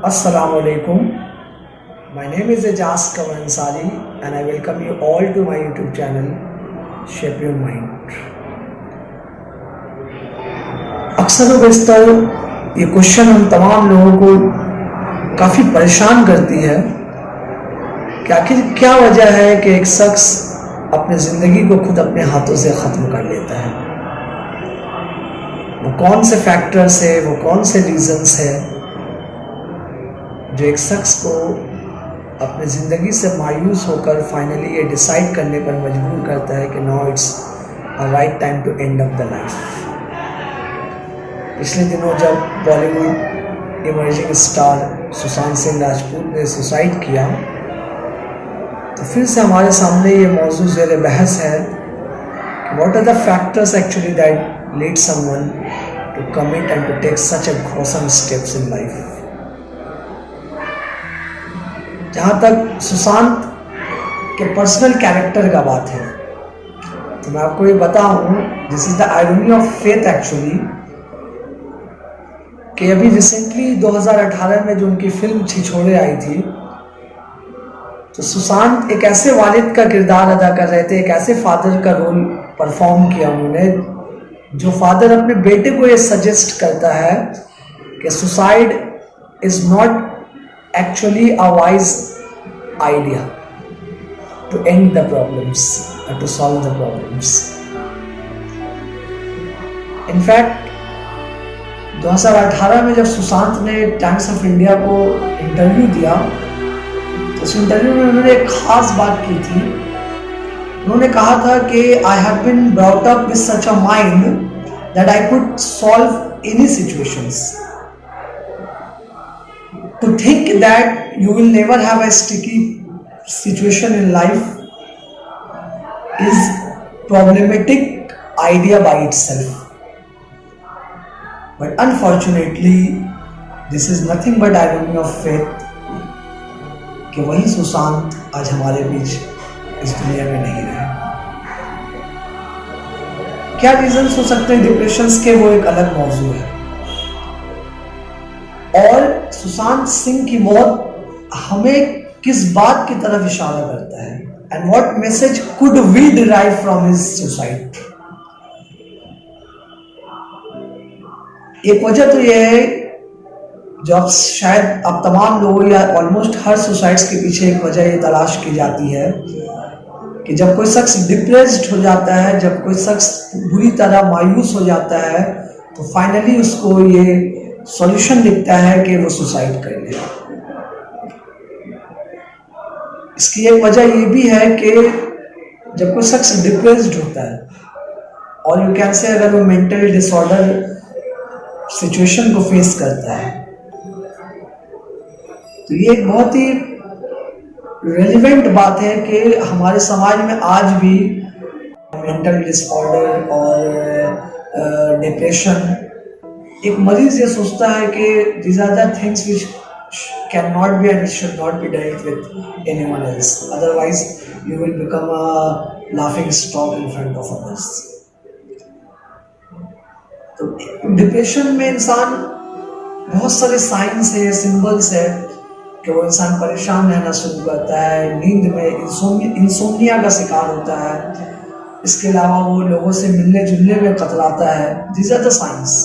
Assalamu alaikum. My name is Ejaz Kamal Ansari and I welcome you all to my YouTube channel Shape Your Mind. अक्सर व बेशतर ये question हम तमाम लोगों को काफ़ी परेशान करती है कि आखिर क्या वजह है कि एक शख्स अपनी ज़िंदगी को खुद अपने हाथों से ख़त्म कर लेता है। वो कौन से फैक्टर्स है, वो कौन से रीज़न्स है जो एक शख्स को अपने ज़िंदगी से मायूस होकर फाइनली ये डिसाइड करने पर मजबूर करता है कि no it's a right time to end of the life. पिछले दिनों जब Bollywood emerging star Sushant Singh Rajput ने सुसाइड किया तो फिर से हमारे सामने ये मौजू ज़ेर बहस है कि what are the factors actually that lead someone to commit and to take such a gruesome steps in life. जहाँ तक सुशांत के पर्सनल कैरेक्टर का बात है तो मैं आपको ये बताऊँ, this is the irony of faith actually, कि अभी रिसेंटली 2018 में जो उनकी फिल्म छिछोरे आई थी तो सुशांत एक ऐसे वालिद का किरदार अदा कर रहे थे, एक ऐसे फादर का रोल परफॉर्म किया उन्होंने जो फादर अपने बेटे को ये सजेस्ट करता है कि suicide is not actually a wise idea to end the problems or to solve the problems. In fact, 2018 में जब सुशांत ने टाइम्स ऑफ इंडिया को इंटरव्यू दिया तो उस इंटरव्यू में उन्होंने एक खास बात की थी। उन्होंने कहा था कि I have been brought up with such a mind that I could solve any situations. To think that you will never have a sticky situation in life is problematic idea by itself. But unfortunately, this is nothing but irony of fate कि वही सुशांत आज हमारे बीच इस दुनिया में नहीं रहे। क्या रीजंस हो सकते हैं डिप्रेशंस के, वो एक अलग मौजू है। और सुशांत सिंह की मौत हमें किस बात की तरफ इशारा करता है and what message could we derive from his suicide. एक वजह तो यह है जो अब शायद अब तमाम लोगों या ऑलमोस्ट हर सुसाइड्स के पीछे एक वजह ये तलाश की जाती है कि जब कोई शख्स डिप्रेस्ड हो जाता है, जब कोई शख्स बुरी तरह मायूस हो जाता है तो फाइनली उसको ये सॉल्यूशन दिखता है कि वो सुसाइड कर ले। इसकी एक वजह ये भी है कि जब कोई शख्स डिप्रेस्ड होता है और यू कैन से अगर वो मेंटल डिसऑर्डर सिचुएशन को फेस करता है तो ये एक बहुत ही रेलिवेंट बात है कि हमारे समाज में आज भी मेंटल डिसऑर्डर और डिप्रेशन, एक मरीज ये सोचता है कि these are the things which cannot be and should not be dealt with anyone else, otherwise you will become a laughing stock in front of others. तो डिप्रेशन में इंसान बहुत सारे साइंस है, सिंबल्स है कि वो इंसान परेशान रहना शुरू करता है, नींद में इंसोम्निया का शिकार होता है, इसके अलावा वो लोगों से मिलने जुलने में कतराता है। These are the signs.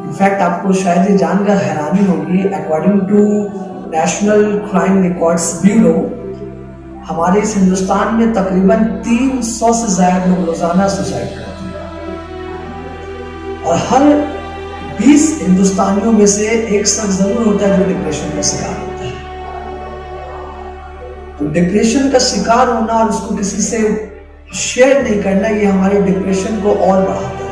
In fact आपको शायद ये जानकर हैरानी होगी, according to national crime records bureau हमारे इस हिंदुस्तान में तकरीबन 300 से ज्यादा लोग रोजाना सुसाइड करते हैं और हर 20 हिंदुस्तानियों में से एक शख्स जरूर होता है जो डिप्रेशन का शिकार होता है। तो डिप्रेशन का शिकार होना और उसको किसी से शेयर नहीं करना, ये हमारे डिप्रेशन को और बढ़ाता है।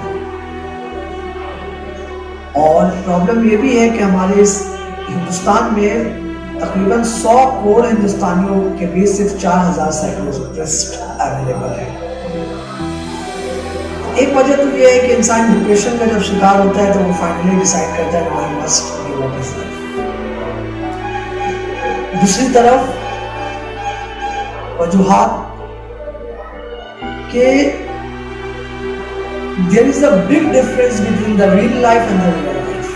और प्रॉब्लम ये भी है कि हमारे इस हिंदुस्तान में तकरीबन 100 करोड़ हिंदुस्तानियों के बीच सिर्फ 4000 साइकोलॉजिस्ट अवेलेबल है। एक वजह तो ये है कि इंसान डिप्रेशन का जब शिकार होता है तो वो फाइनली डिसाइड करता है I must give up his life. दूसरी तरफ वजूहात के there is a big difference between the real life and the real life.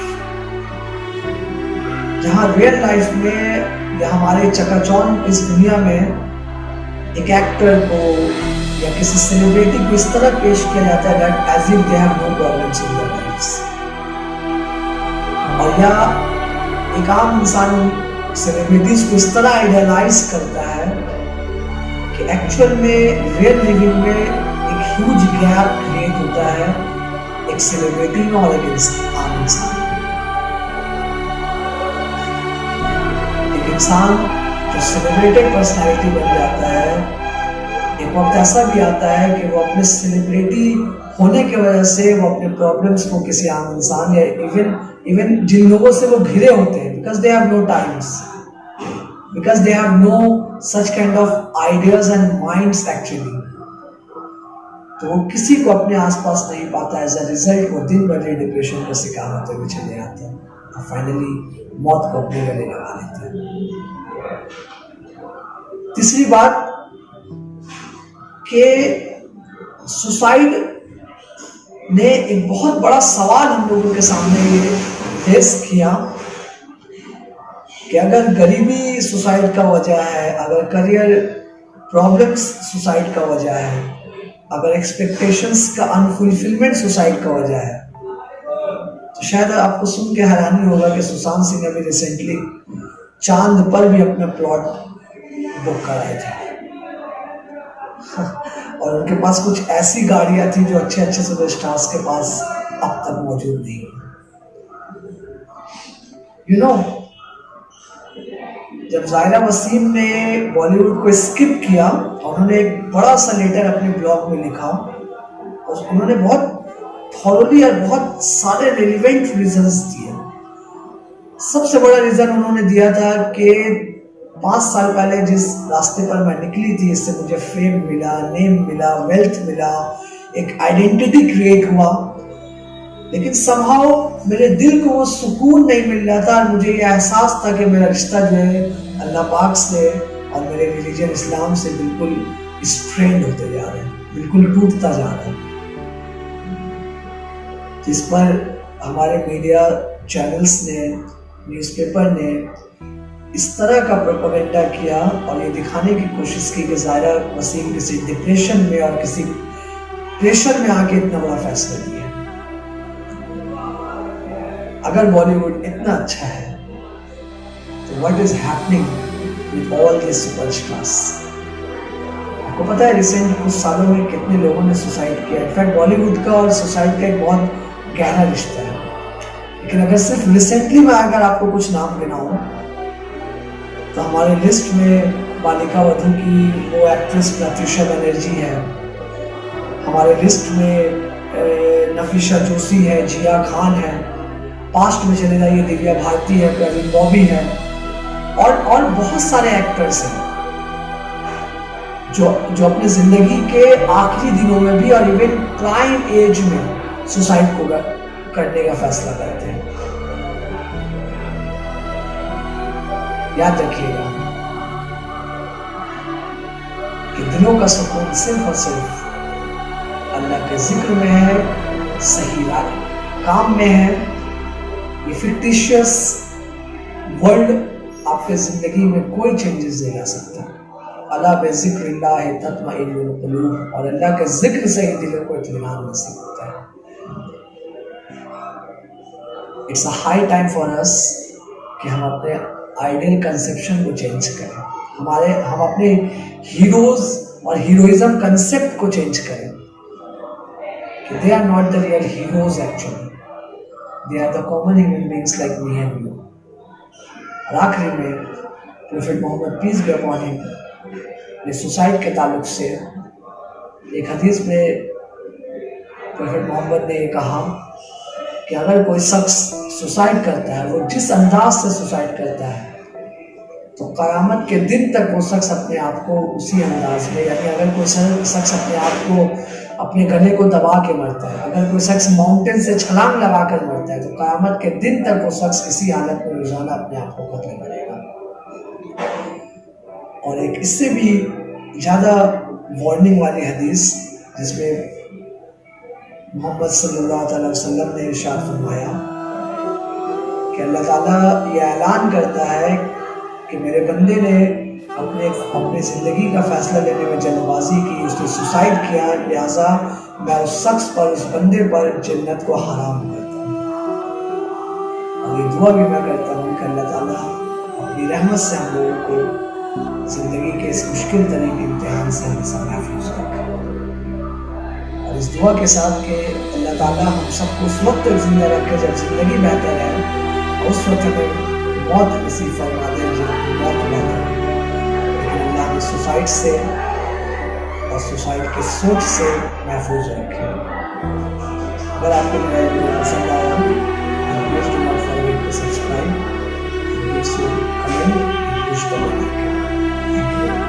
जहाँ रियल लाइफ में या हमारे चकाचौंध इस दुनिया में एक एक्टर को या किसी सेलिब्रिटी को इस तरह पेश किया जाता है that as if they have no problems in their lives, और या एक आम इंसान सेलिब्रिटीज को इस तरह आइडियलाइज करता है कि एक्चुअल में रियल लिविंग में एक ह्यूज गैप क्रिएट होता है एक सेलिब्रिटी में और एक आम इंसान। एक इंसान जो सेलिब्रेटेड पर्सनैलिटी बन जाता है, एक वक्त ऐसा भी आता है कि वो अपने सेलिब्रिटी होने की वजह से वो अपने प्रॉब्लम्स को किसी आम इंसान या इवन जिन लोगों से वो घिरे होते हैं, because they have no times, because they have no such kind of ideas and minds actually, तो वो किसी को अपने आसपास नहीं पाता। एज अ रिजल्ट वो दिन भर डिप्रेशन का शिकार होते हुए चले आते हैं और फाइनली मौत को अपने गले लगा लेते हैं। तीसरी बात कि सुसाइड ने एक बहुत बड़ा सवाल हम लोगों के सामने ये फेस किया कि अगर गरीबी सुसाइड का वजह है, अगर करियर प्रॉब्लम्स सुसाइड का वजह है, अगर एक्सपेक्टेशंस का अनफुलफिलमेंट सुसाइड का वजह है, तो शायद आपको सुन के हैरानी होगा कि सुशांत सिंह अभी रिसेंटली चांद पर भी अपना प्लॉट बुक कराए थे और उनके पास कुछ ऐसी गाड़ियां थी जो अच्छे अच्छे सुपरस्टार्स के पास अब तक मौजूद नहीं। यू नो, जब ज़ाहिरा वसीम ने बॉलीवुड को स्किप किया, उन्होंने एक बड़ा सा लेटर अपने ब्लॉग में लिखा और उन्होंने बहुत थॉरोली और बहुत सारे रेलिवेंट रीजंस दिए। सबसे बड़ा रीजन उन्होंने दिया था कि 5 साल पहले जिस रास्ते पर मैं निकली थी, इससे मुझे फेम मिला, नेम मिला, वेल्थ मिला, एक आइडेंटिटी क्रिएट हुआ, लेकिन समहाउ मेरे दिल को वो सुकून नहीं मिल रहा था और मुझे ये एहसास था कि मेरा रिश्ता जो है अल्लाह पाक से और मेरे रिलीजन इस्लाम से बिल्कुल स्ट्रेंड होते जा रहे हैं, बिल्कुल टूटता जा रहा है। इस पर हमारे मीडिया चैनल्स ने, न्यूज़पेपर ने इस तरह का प्रोपेगेंडा किया और ये दिखाने की कोशिश की कि ज़ाहिरा वसीम किसी डिप्रेशन में और किसी प्रेशर में आके इतना बड़ा फैसला लिया। अगर बॉलीवुड इतना अच्छा है तो what is happening with all this superstars? आपको पता है रिसेंट कुछ सालों में कितने लोगों ने सुसाइड किया? इनफैक्ट बॉलीवुड का और सुसाइड का एक बहुत गहरा रिश्ता है। लेकिन अगर सिर्फ रिसेंटली में अगर आपको कुछ नाम गिनाऊं तो हमारे लिस्ट में बालिका वधू की वो एक्ट्रेस प्रत्युषा बनर्जी है, हमारे लिस्ट में नफीसा जोशी है, जिया खान है, पास्ट में चले जाइए दिव्या भारती है, प्रवीण बॉबी है और बहुत सारे एक्टर्स हैं जो अपनी जिंदगी के आखिरी दिनों में भी और इवन प्राइम एज में सुसाइड को करने का फैसला करते हैं। याद रखिएगा कि दिलों का सुकून सिर्फ और सिर्फ अल्लाह के जिक्र में है, सही काम में है। ये फिक्टिशियस वर्ल्ड आपके जिंदगी में कोई चेंजेस नहीं ला सकता। अला बेज़िक्रिल्लाह तत्मइन्नुल क़ुलूब, और अल्लाह के जिक्र से ही दिलों को इत्मीनान नसीब होता है। It's a high time for us कि हम अपने आइडियल कंसेप्शन को चेंज करें, हम अपने हीरोज और हीरोइज्म कंसेप्ट को चेंज करें कि they are not the real heroes actually, they are the common human beings like me and you. और आखिरी में prophet Muhammad peace be upon him ने सुसाइड के ताल्लुक से एक हदीस में प्रोफेट मोहम्मद ने कहा कि अगर कोई शख्स सुसाइड करता है, वो जिस अंदाज से सुसाइड करता है, तो क़यामत के दिन तक वो शख्स अपने आप को उसी अंदाज में, यानी अगर कोई शख्स अपने आप को अपने गले को दबा के मरता है, अगर कोई शख्स माउंटेन से छलांग लगा कर मरता है, तो क़यामत के दिन तक वो शख्स इसी हालत में रोजाना अपने आप को कत्ल करेगा। और एक इससे भी ज़्यादा वार्निंग वाली हदीस जिसमें मोहम्मद सल्लल्लाहु अलैहि वसल्लम ने इरशाद फरमाया कि अल्लाह ताला ये ऐलान करता है कि मेरे बंदे ने अपने ज़िंदगी का फ़ैसला लेने में जल्दबाजी की, उसने सुसाइड किया, लिहाजा मैं उस शख्स पर, उस बंदे पर जन्नत को हराम करता हूँ। और ये दुआ भी मैं करता हूँ कि अल्लाह ताला अपनी रहमत से हम लोगों को ज़िंदगी के इस मुश्किल तरीन इम्तिहान से हमेशा महफूज रखे। और इस दुआ के साथ कि अल्लाह ताला हम सबको उस वक्त तक जिंदा रखे जब ज़िंदगी बेहतर है, और उस वक्त हमें मौत नसीब फरमा दे जब मौत बेहतर है। लेकिन अल्लाह हमें सुसाइड से और सुसाइड की सोच से महफूज रखे। अगर आपको मेरा वीडियो पसंद आया, please do not forget to subscribe, comment, push the bell icon.